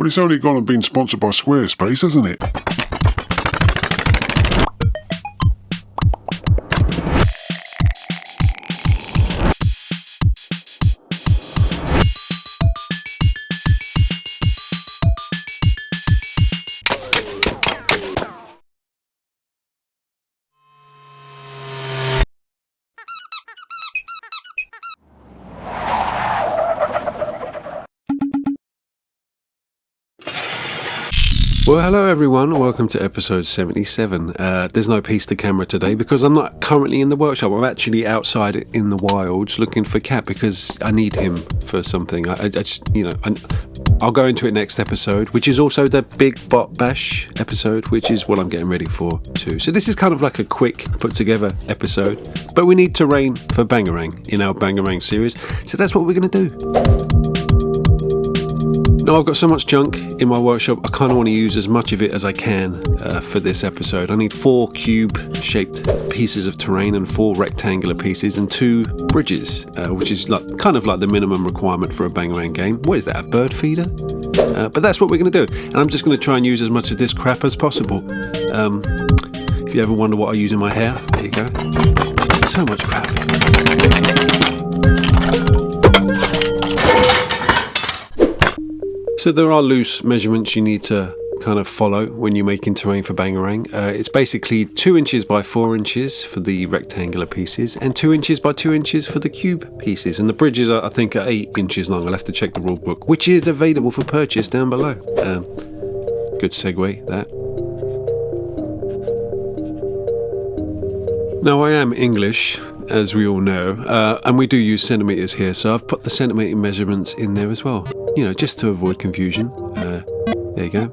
Well, it's only gone and been sponsored by Squarespace, hasn't it? Well, hello everyone, welcome to episode 77. There's no piece to camera today because I'm not currently in the workshop. I'm actually outside in the wilds looking for Cat because I need him for something. I'll go into it next episode, which is also the Big Bot Bash episode, which is what I'm getting ready for too. So this is kind of like a quick put together episode, but we need terrain for Bangarang in our Bangarang series. So that's what we're going to do. Now, I've got so much junk in my workshop, I kind of want to use as much of it as I can for this episode. I need 4 cube-shaped pieces of terrain and 4 rectangular pieces and 2 bridges, which is kind of like the minimum requirement for a Bangarang game. What is that, a bird feeder? But that's what we're going to do, and I'm just going to try and use as much of this crap as possible. If you ever wonder what I use in my hair, there you go. So much crap. So there are loose measurements you need to kind of follow when you're making terrain for Bangarang. It's basically 2 inches by 4 inches for the rectangular pieces and 2 inches by 2 inches for the cube pieces. And the bridges I think are 8 inches long. I'll have to check the rule book, which is available for purchase down below. Good segue, that. Now, I am English, as we all know, and we do use centimetres here, so I've put the centimetre measurements in there as well, you know, just to avoid confusion. There you go.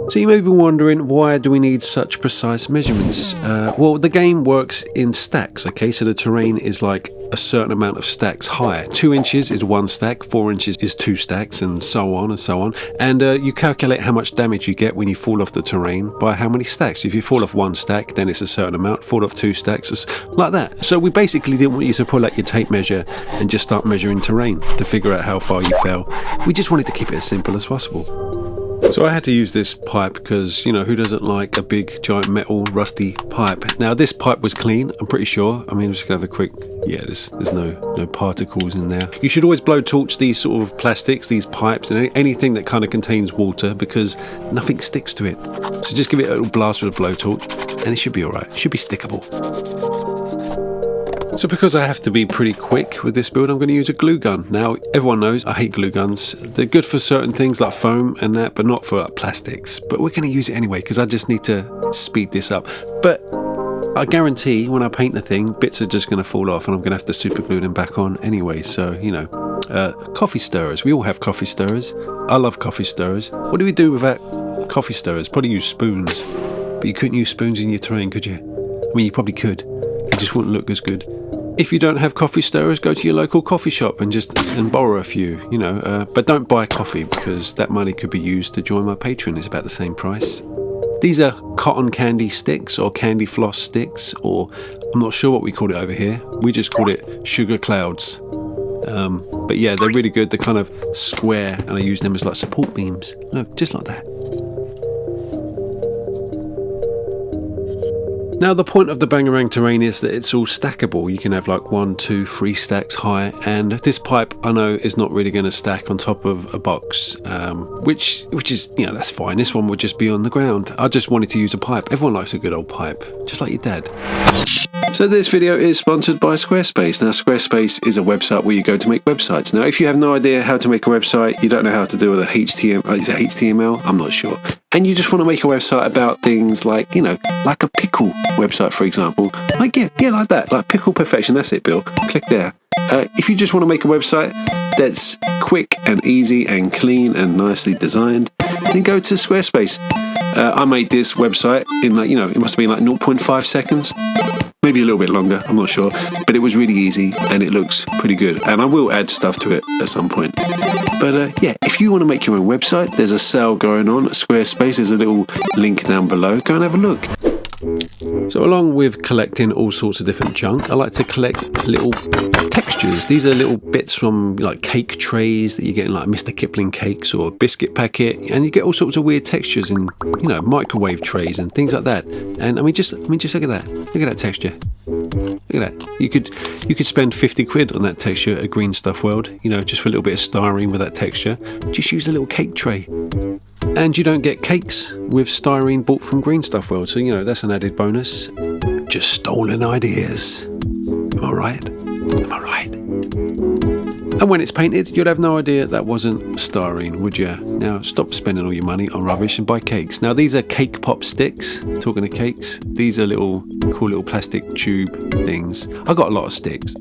So you may be wondering, why do we need such precise measurements? Well, the game works in stacks, okay? So the terrain is like a certain amount of stacks high. 2 inches is 1 stack, 4 inches is 2 stacks, and so on and so on. And you calculate how much damage you get when you fall off the terrain by how many stacks. If you fall off 1 stack, then it's a certain amount. Fall off 2 stacks, it's like that. So we basically didn't want you to pull out your tape measure and just start measuring terrain to figure out how far you fell. We just wanted to keep it as simple as possible. So I had to use this pipe because, you know, who doesn't like a big giant metal rusty pipe? Now this pipe was clean, I'm pretty sure. I mean, I'm just gonna have a quick, yeah, there's no particles in there. You should always blow torch these sort of plastics, these pipes, and anything that kind of contains water because nothing sticks to it. So just give it a little blast with a blowtorch and it should be all right. It should be stickable. So because I have to be pretty quick with this build, I'm going to use a glue gun. Now, everyone knows I hate glue guns. They're good for certain things like foam and that, but not for plastics. But we're going to use it anyway because I just need to speed this up. But I guarantee when I paint the thing, bits are just going to fall off and I'm going to have to super glue them back on anyway. So, you know, coffee stirrers. We all have coffee stirrers. I love coffee stirrers. What do we do without coffee stirrers? Probably use spoons. But you couldn't use spoons in your terrain, could you? I mean, you probably could. It just wouldn't look as good. If you don't have coffee stirrers, go to your local coffee shop and borrow a few, you know, but don't buy coffee because that money could be used to join my Patreon. It's about the same price. These are cotton candy sticks or candy floss sticks, or I'm not sure what we call it over here. We just call it sugar clouds. But yeah, they're really good. They're kind of square and I use them as like support beams. Look, just like that. Now the point of the Bangarang terrain is that it's all stackable. You can have like 1, 2, 3 stacks high, and this pipe I know is not really going to stack on top of a box, which is, you know, that's fine. This one would just be on the ground. I just wanted to use a pipe. Everyone likes a good old pipe, just like your dad. So this video is sponsored by Squarespace. Now Squarespace is a website where you go to make websites. Now if you have no idea how to make a website, you don't know how to do with a HTML, is it HTML? I'm not sure. And you just want to make a website about things like, you know, like a pickle website, for example. Like, yeah, like that, like pickle perfection. That's it, Bill. Click there. If you just want to make a website that's quick and easy and clean and nicely designed, then go to Squarespace. I made this website in like, you know, it must have been like 0.5 seconds. Maybe a little bit longer, I'm not sure, but it was really easy and it looks pretty good, and I will add stuff to it at some point. But yeah, if you want to make your own website, there's a sale going on at Squarespace. There's a little link down below. Go and have a look. So along with collecting all sorts of different junk, I like to collect little textures. These are little bits from like cake trays that you get in like Mr. Kipling cakes or a biscuit packet, and you get all sorts of weird textures in, you know, microwave trays and things like that. And I mean just look at that. Look at that texture. Look at that. You could spend 50 quid on that texture at Green Stuff World, you know, just for a little bit of styrene with that texture. Just use a little cake tray. And you don't get cakes with styrene bought from Green Stuff World, so you know that's an added bonus. Just stolen ideas. Am I right? Am I right? And when it's painted, you'd have no idea that wasn't styrene, would you? Now stop spending all your money on rubbish and buy cakes. Now these are cake pop sticks. Talking of cakes, these are cool little plastic tube things. I got a lot of sticks.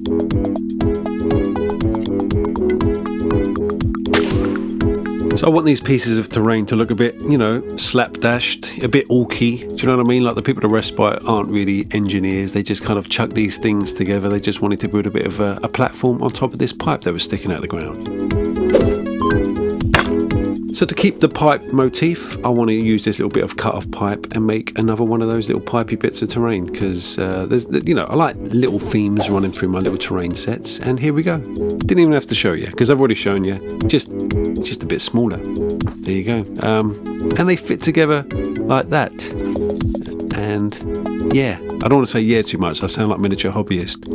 So I want these pieces of terrain to look a bit, you know, slapdashed, a bit orky. Do you know what I mean? Like the people at Respite aren't really engineers. They just kind of chuck these things together. They just wanted to build a bit of a platform on top of this pipe that was sticking out of the ground. So to keep the pipe motif, I want to use this little bit of cut-off pipe and make another one of those little pipey bits of terrain, because there's, you know, I like little themes running through my little terrain sets. And here we go. Didn't even have to show you because I've already shown you. Just a bit smaller. There you go. And they fit together like that. And yeah, I don't want to say yeah too much. I sound like miniature hobbyist.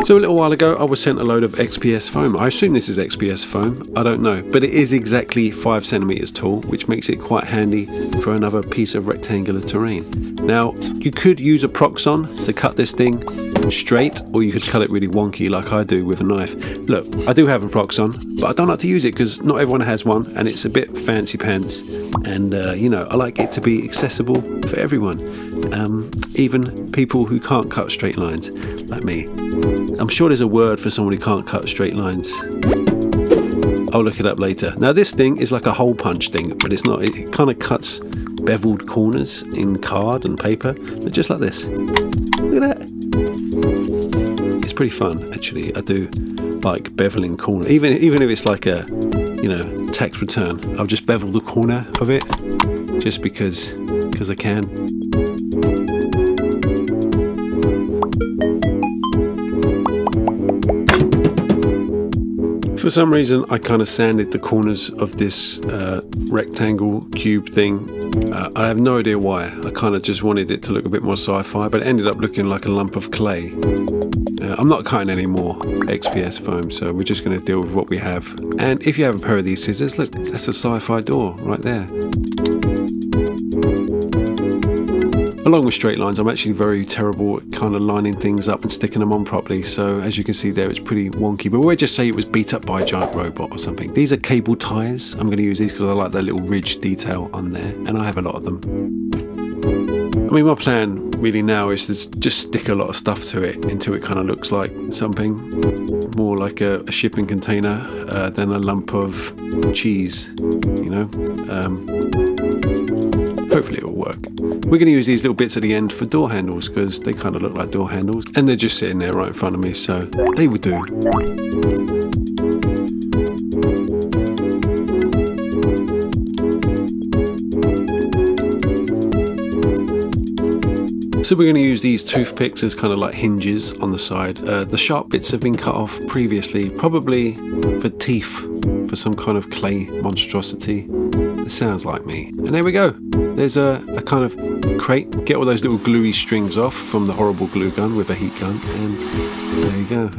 So a little while ago I was sent a load of XPS foam. I assume this is XPS foam, I don't know, but it is exactly 5 centimeters tall, which makes it quite handy for another piece of rectangular terrain. Now you could use a Proxon to cut this thing straight, or you could cut it really wonky like I do with a knife. Look, I do have a Proxon, but I don't like to use it because not everyone has one and it's a bit fancy pants, and you know, I like it to be accessible for everyone, even people who can't cut straight lines like me. I'm sure there's a word for someone who can't cut straight lines. I'll look it up later. Now this thing is like a hole punch thing, but it's not. It kind of cuts beveled corners in card and paper, just like this. Look at that. It's pretty fun, actually. I do like beveling corner, even if it's like a, you know, tax return. I'll just bevel the corner of it, just because I can. For some reason, I kind of sanded the corners of this rectangle cube thing. I have no idea why. I kind of just wanted it to look a bit more sci-fi, but it ended up looking like a lump of clay. I'm not cutting any more XPS foam, so we're just going to deal with what we have. And if you have a pair of these scissors, look, that's a sci-fi door right there. Along with straight lines, I'm actually very terrible at kind of lining things up and sticking them on properly. So as you can see there, it's pretty wonky. But we'll just say it was beat up by a giant robot or something. These are cable ties. I'm going to use these because I like that little ridge detail on there. And I have a lot of them. I mean, my plan really now is to just stick a lot of stuff to it until it kind of looks like something more like a shipping container than a lump of cheese, you know. Hopefully it will work. We're going to use these little bits at the end for door handles because they kind of look like door handles, and they're just sitting there right in front of me, so they would do. So we're going to use these toothpicks as kind of like hinges on the side. The sharp bits have been cut off previously, probably for teeth, for some kind of clay monstrosity. It sounds like me. And there we go. There's a kind of crate. Get all those little gluey strings off from the horrible glue gun with a heat gun, and there you go.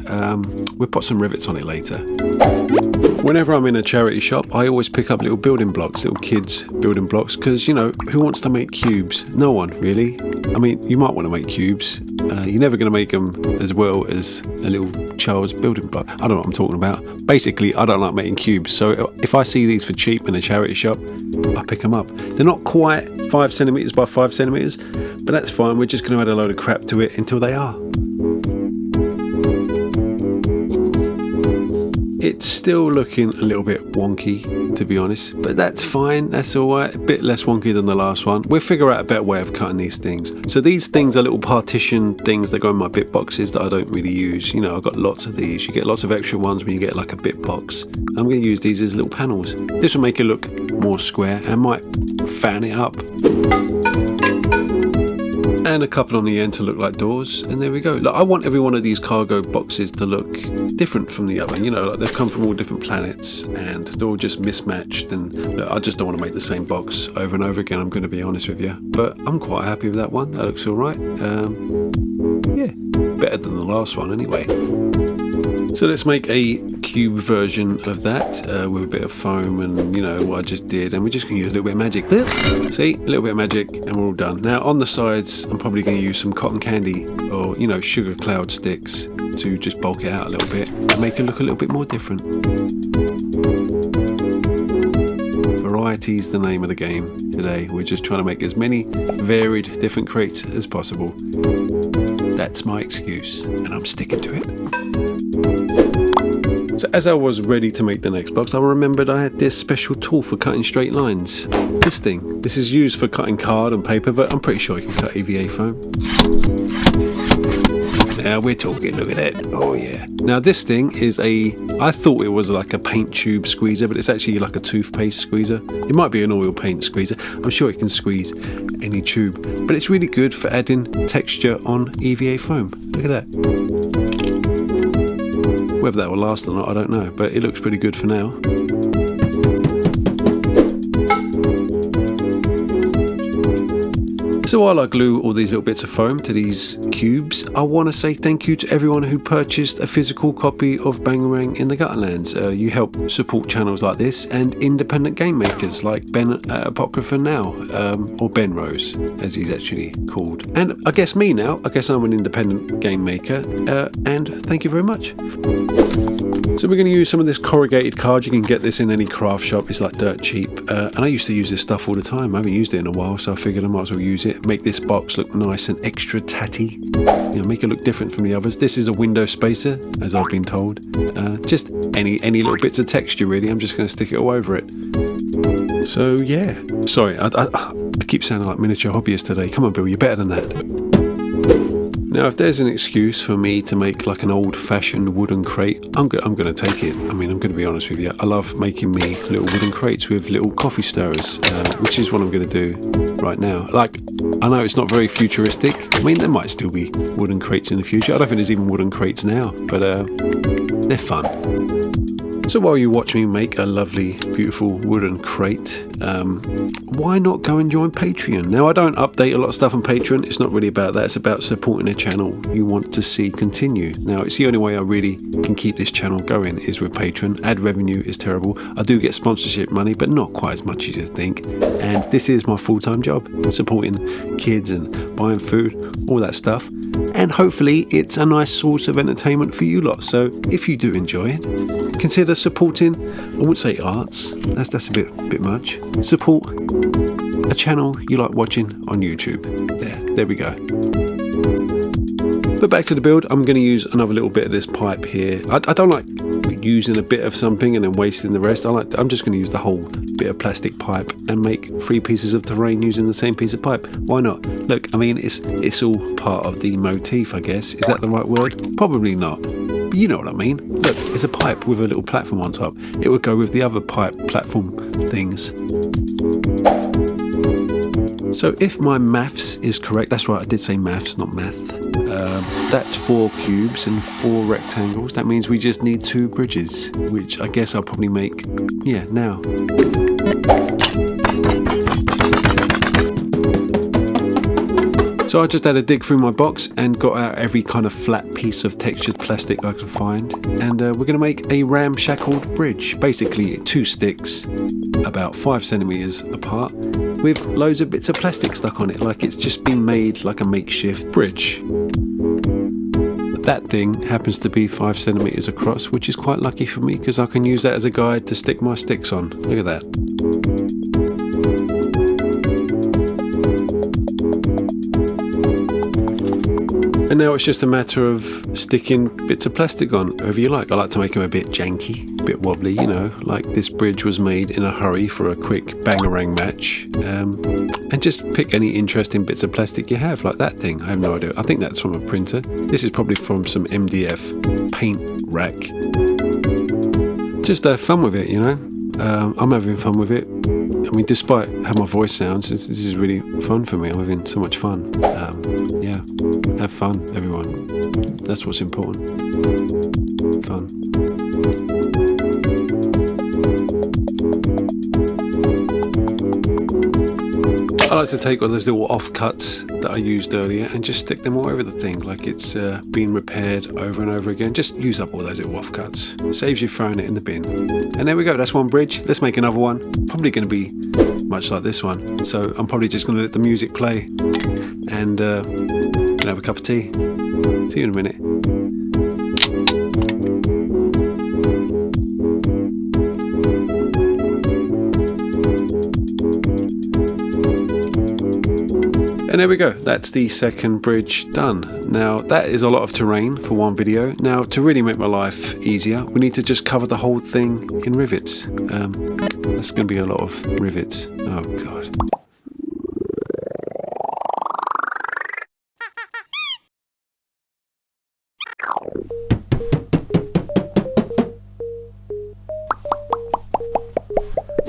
We'll put some rivets on it later. Whenever I'm in a charity shop, I always pick up little building blocks, little kids building blocks, because, you know, who wants to make cubes? No one, really. I mean, you might want to make cubes. You're never going to make them as well as a little child's building block. I don't know what I'm talking about. Basically, I don't like making cubes, so if I see these for cheap in a charity shop, I pick them up. They're not quite 5 centimeters by 5 centimeters, but that's fine. We're just going to add a load of crap to it until they are. It's still looking a little bit wonky, to be honest, but that's fine, that's alright, a bit less wonky than the last one. We'll figure out a better way of cutting these things. So these things are little partition things that go in my bit boxes that I don't really use. You know, I've got lots of these. You get lots of extra ones when you get like a bit box. I'm going to use these as little panels. This will make it look more square and might fan it up. and a couple on the end to look like doors, and there we go. Look, I want every one of these cargo boxes to look different from the other, you know, like they've come from all different planets and they're all just mismatched, and look, I just don't want to make the same box over and over again, I'm going to be honest with you, but I'm quite happy with that one. That looks alright. Yeah, better than the last one anyway. So let's make a cube version of that with a bit of foam and, you know, what I just did, and we're just going to use a little bit of magic. See, a little bit of magic and we're all done. Now on the sides I'm probably going to use some cotton candy or, you know, sugar cloud sticks to just bulk it out a little bit and make it look a little bit more different. Variety is the name of the game today. We're just trying to make as many varied different crates as possible. That's my excuse and I'm sticking to it. So as I was ready to make the next box, I remembered I had this special tool for cutting straight lines. This thing. This is used for cutting card and paper, but I'm pretty sure you can cut EVA foam. Now we're talking, look at that. Oh yeah. Now this thing is I thought it was like a paint tube squeezer, but it's actually like a toothpaste squeezer. It might be an oil paint squeezer. I'm sure it can squeeze any tube, but it's really good for adding texture on EVA foam. Look at that. Whether that will last or not, I don't know, but it looks pretty good for now. So while I glue all these little bits of foam to these cubes, I want to say thank you to everyone who purchased a physical copy of Bangarang in the Gutterlands. You help support channels like this and independent game makers like Ben Apocrypha now, or Ben Rose, as he's actually called. And I guess me now, I guess I'm an independent game maker, and thank you very much. So we're going to use some of this corrugated card. You can get this in any craft shop. It's like dirt cheap. And I used to use this stuff all the time. I haven't used it in a while, so I figured I might as well use it. Make this box look nice and extra tatty. You know, make it look different from the others. This is a window spacer, as I've been told. Just any little bits of texture, really. I'm just going to stick it all over it. So yeah. Sorry, I keep sounding like miniature hobbyist today. Come on, Bill, you're better than that. Now, if there's an excuse for me to make like an old-fashioned wooden crate, I'm going to take it. I mean, I'm going to be honest with you. I love making me little wooden crates with little coffee stirrers, which is what I'm going to do right now. Like, I know it's not very futuristic. I mean, there might still be wooden crates in the future. I don't think there's even wooden crates now, but they're fun. So while you watch me make a lovely, beautiful wooden crate, why not go and join Patreon? Now, I don't update a lot of stuff on Patreon. It's not really about that. It's about supporting a channel you want to see continue. Now, it's the only way I really can keep this channel going is with Patreon. Ad revenue is terrible. I do get sponsorship money, but not quite as much as you think. And this is my full-time job, supporting kids and buying food, all that stuff. And hopefully it's a nice source of entertainment for you lot. So if you do enjoy it, consider supporting, I wouldn't say arts, that's a bit much. Support a channel you like watching on YouTube. There we go. But back to the build, I'm going to use another little bit of this pipe here. I don't like using a bit of something and then wasting the rest. I'm just going to use the whole bit of plastic pipe and make 3 pieces of terrain using the same piece of pipe. Why not? Look, I mean, it's all part of the motif, I guess. Is that the right word? Probably not. But you know what I mean. Look, it's a pipe with a little platform on top. It would go with the other pipe platform things. So if my maths is correct, that's right, I did say maths, not math. That's 4 cubes and 4 rectangles. That means we just need 2 bridges, which I guess I'll probably make, now. So I just had a dig through my box and got out every kind of flat piece of textured plastic I could find. And we're going to make a ramshackled bridge. Basically 2 sticks about 5 centimeters apart with loads of bits of plastic stuck on it, like it's just been made like a makeshift bridge. That thing happens to be 5 centimeters across, which is quite lucky for me because I can use that as a guide to stick my sticks on. Look at that. And now it's just a matter of sticking bits of plastic on, wherever you like. I like to make them a bit janky, a bit wobbly, you know, like this bridge was made in a hurry for a quick bangarang match. And just pick any interesting bits of plastic you have, like that thing. I have no idea. I think that's from a printer. This is probably from some MDF paint rack. just have fun with it, you know. I'm having fun with it. I mean, despite how my voice sounds, this is really fun for me. I'm having so much fun. Yeah, have fun, everyone. That's what's important. Fun. I like to take all those little offcuts that I used earlier and just stick them all over the thing like it's being repaired over and over again. Just use up all those little offcuts. Saves you throwing it in the bin. And there we go, that's one bridge. Let's make another one. Probably going to be much like this one. So I'm probably just going to let the music play and have a cup of tea. See you in a minute. And there we go, that's the second bridge done. Now that is a lot of terrain for one video. Now to really make my life easier, we need to just cover the whole thing in rivets. That's going to be a lot of rivets. Oh God.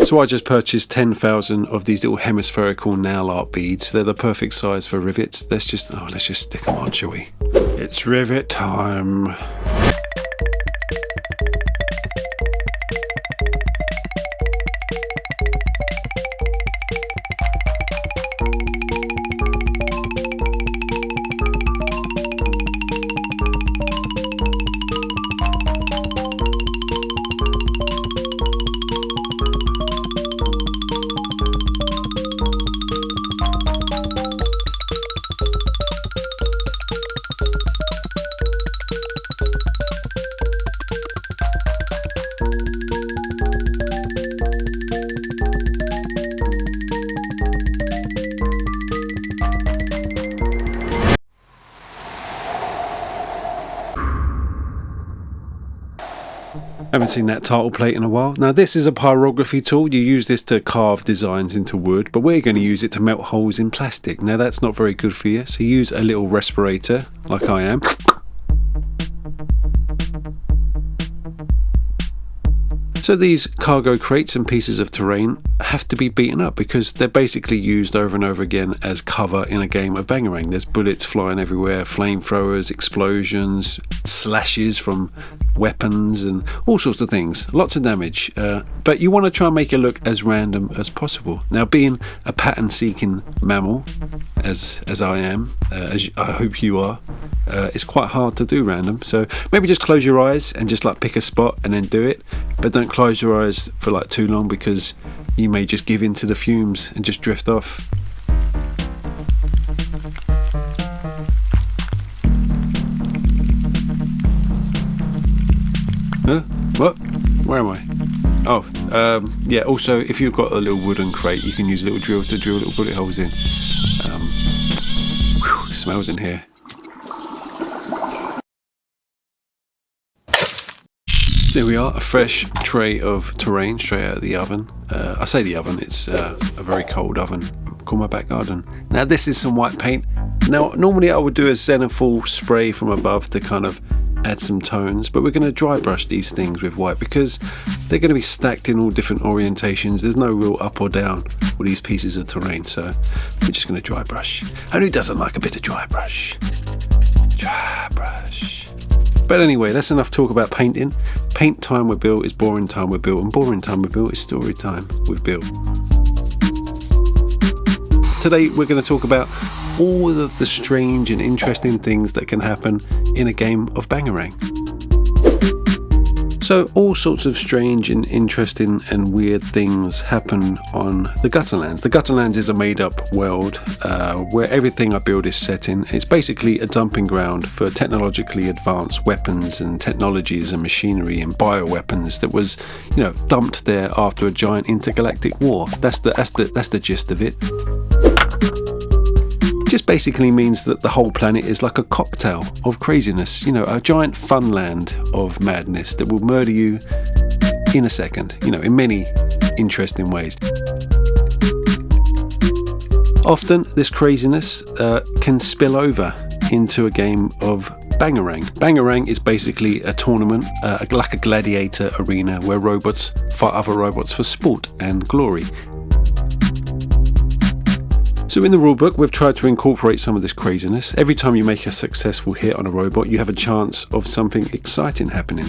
So I just purchased 10,000 of these little hemispherical nail art beads. They're the perfect size for rivets. Let's just stick them on, shall we? It's rivet time. Haven't seen that title plate in a while. Now this is a pyrography tool. You use this to carve designs into wood, but we're going to use it to melt holes in plastic. Now that's not very good for you, so use a little respirator like I am. So these cargo crates and pieces of terrain have to be beaten up because they're basically used over and over again as cover in a game of Bangarang. There's bullets flying everywhere, flamethrowers, explosions, slashes from weapons and all sorts of things. Lots of damage. But you want to try and make it look as random as possible. Now being a pattern seeking mammal, as I am, as I hope you are, it's quite hard to do random. So maybe just close your eyes and just like pick a spot and then do it. But don't close your eyes for like too long because you may just give in to the fumes and just drift off. Huh? What? Where am I? Oh, yeah, also if you've got a little wooden crate you can use a little drill to drill little bullet holes in. Smells in here. There we are, a fresh tray of terrain straight out of the oven. I say the oven, it's a very cold oven. Call my back garden. Now this is some white paint. Now normally I would do a zenithal spray from above to kind of add some tones, but we're going to dry brush these things with white because they're going to be stacked in all different orientations. There's no real up or down with these pieces of terrain, so we're just going to dry brush. And who doesn't like a bit of dry brush? Dry brush. But anyway, that's enough talk about painting. Paint time with Bill is boring time with Bill, and boring time with Bill is story time with Bill. Today we're going to talk about all of the strange and interesting things that can happen in a game of Bangarang. So all sorts of strange and interesting and weird things happen on the Gutterlands. The Gutterlands is a made-up world where everything I build is set in. It's basically a dumping ground for technologically advanced weapons and technologies and machinery and bioweapons that was, dumped there after a giant intergalactic war. That's the gist of it. Just basically means that the whole planet is like a cocktail of craziness, a giant funland of madness that will murder you in a second, in many interesting ways. Often this craziness can spill over into a game of Bangarang. Bangarang is basically a tournament, like a gladiator arena where robots fight other robots for sport and glory. So in the rulebook, we've tried to incorporate some of this craziness. Every time you make a successful hit on a robot, you have a chance of something exciting happening.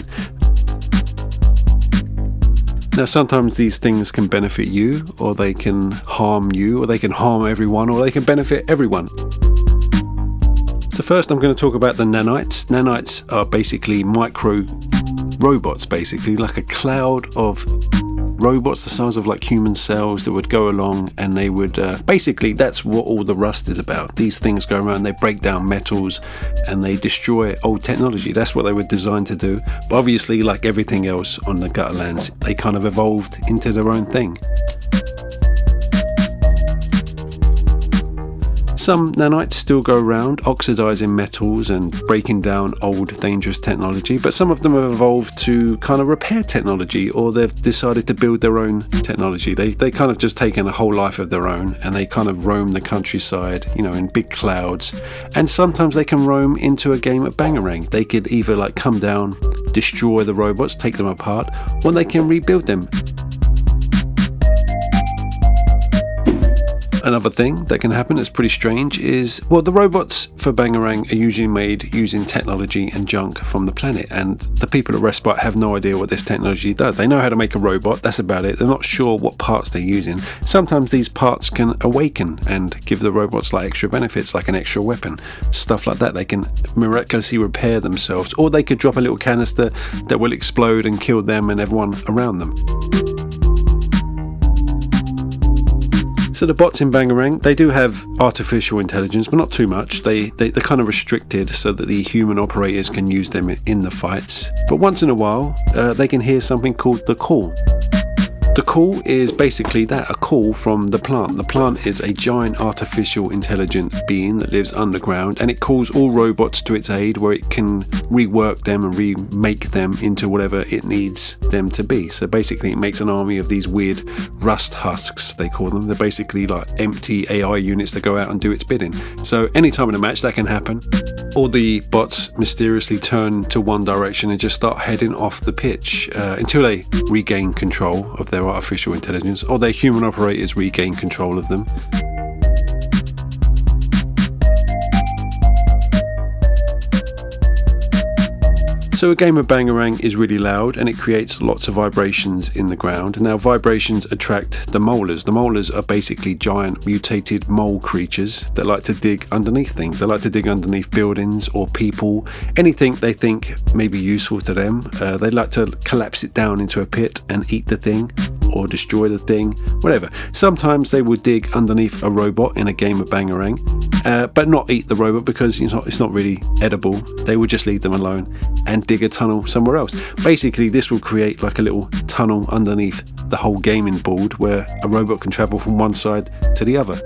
Now, sometimes these things can benefit you, or they can harm you, or they can harm everyone, or they can benefit everyone. So first I'm going to talk about the nanites. Nanites are basically micro robots, basically like a cloud of robots the size of like human cells that would go along, and they would basically, that's what all the Rust is about. These things go around, they break down metals and they destroy old technology. That's what they were designed to do. But obviously, like everything else on the Gutterlands, they kind of evolved into their own thing. Some nanites still go around oxidizing metals and breaking down old dangerous technology, but some of them have evolved to kind of repair technology, or they've decided to build their own technology. They kind of just taken a whole life of their own, and they kind of roam the countryside, you know, in big clouds. And sometimes they can roam into a game of Bangarang. They could either like come down, destroy the robots, take them apart, or they can rebuild them. Another thing that can happen that's pretty strange is, well, the robots for Bangarang are usually made using technology and junk from the planet, and the people at Respite have no idea what this technology does. They know how to make a robot, that's about it. They're not sure what parts they're using. Sometimes these parts can awaken and give the robots like extra benefits, like an extra weapon, stuff like that. They can miraculously repair themselves, or they could drop a little canister that will explode and kill them and everyone around them. So the bots in Bangarang, they do have artificial intelligence, but not too much. They're kind of restricted so that the human operators can use them in the fights. But once in a while, they can hear something called the call. The call is basically that, a call from the plant. The plant is a giant artificial intelligent being that lives underground, and it calls all robots to its aid, where it can rework them and remake them into whatever it needs them to be. So basically it makes an army of these weird rust husks, they call them. They're basically like empty AI units that go out and do its bidding. So anytime in a match that can happen. Or the bots mysteriously turn to one direction and just start heading off the pitch until they regain control of their artificial intelligence, or their human operators regain control of them. So a game of Bangarang is really loud, and it creates lots of vibrations in the ground. Now vibrations attract the molars. The molars are basically giant mutated mole creatures that like to dig underneath things. They like to dig underneath buildings or people, anything they think may be useful to them. They like to collapse it down into a pit and eat the thing, or destroy the thing, whatever. Sometimes they would dig underneath a robot in a game of Bangarang, but not eat the robot because it's not really edible. They would just leave them alone and dig a tunnel somewhere else. Basically, this will create like a little tunnel underneath the whole gaming board where a robot can travel from one side to the other.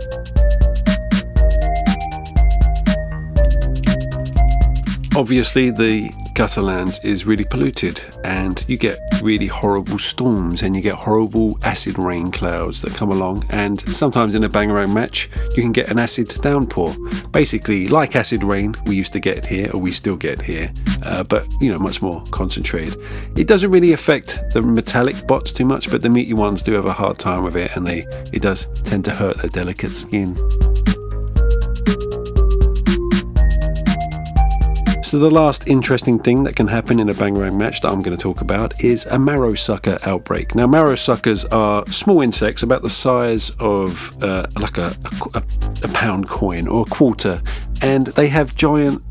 Obviously, the Gutterlands is really polluted, and you get really horrible storms, and you get horrible acid rain clouds that come along, and sometimes in a Bangarang match you can get an acid downpour, basically like acid rain we used to get here, or we still get here, but much more concentrated. It doesn't really affect the metallic bots too much, but the meaty ones do have a hard time with it, and it does tend to hurt their delicate skin. So the last interesting thing that can happen in a Bangarang match that I'm going to talk about is a marrow sucker outbreak. Now marrow suckers are small insects about the size of like a pound coin or a quarter, and they have giant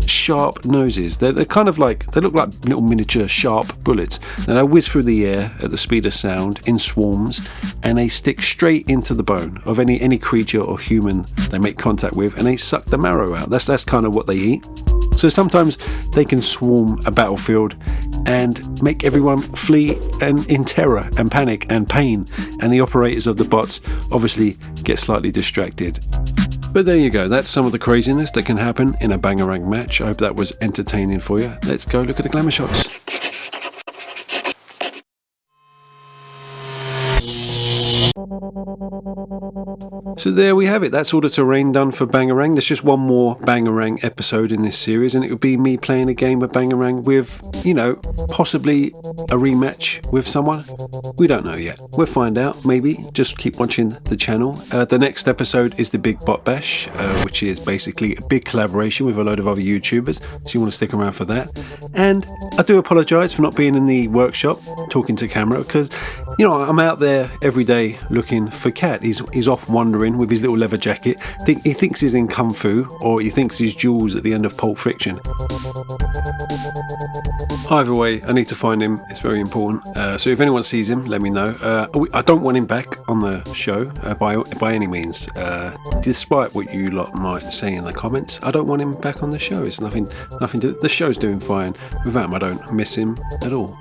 sharp noses. They're kind of like, they look like little miniature sharp bullets. Now they whiz through the air at the speed of sound in swarms, and they stick straight into the bone of any creature or human they make contact with, and they suck the marrow out. That's kind of what they eat. So sometimes they can swarm a battlefield and make everyone flee and in terror and panic and pain, and the operators of the bots obviously get slightly distracted. But there you go, that's some of the craziness that can happen in a Bangarang match. I hope that was entertaining for you. Let's go look at the glamour shots. So there we have it. That's all the terrain done for Bangarang. There's just one more Bangarang episode in this series, and it would be me playing a game of Bangarang with, possibly a rematch with someone. We don't know yet. We'll find out, maybe. Just keep watching the channel. The next episode is the Big Bot Bash, which is basically a big collaboration with a load of other YouTubers, so you want to stick around for that. And I do apologise for not being in the workshop talking to camera, because I'm out there every day looking for Cat. He's off wandering with his little leather jacket. He thinks he's in Kung Fu, or he thinks he's Jules at the end of Pulp Fiction. Either way, I need to find him. It's very important. So if anyone sees him, let me know. I don't want him back on the show by any means. Despite what you lot might say in the comments, I don't want him back on the show. It's nothing to. The show's doing fine. Without him, I don't miss him at all.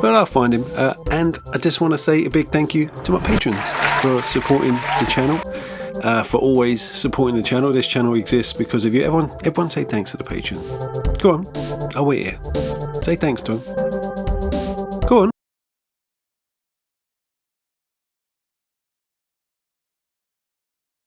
But I'll find him. And I just want to say a big thank you to my patrons for supporting the channel. For always supporting the channel. This channel exists because of you. Everyone say thanks to the patron. Go on, I'll wait here. Say thanks to him.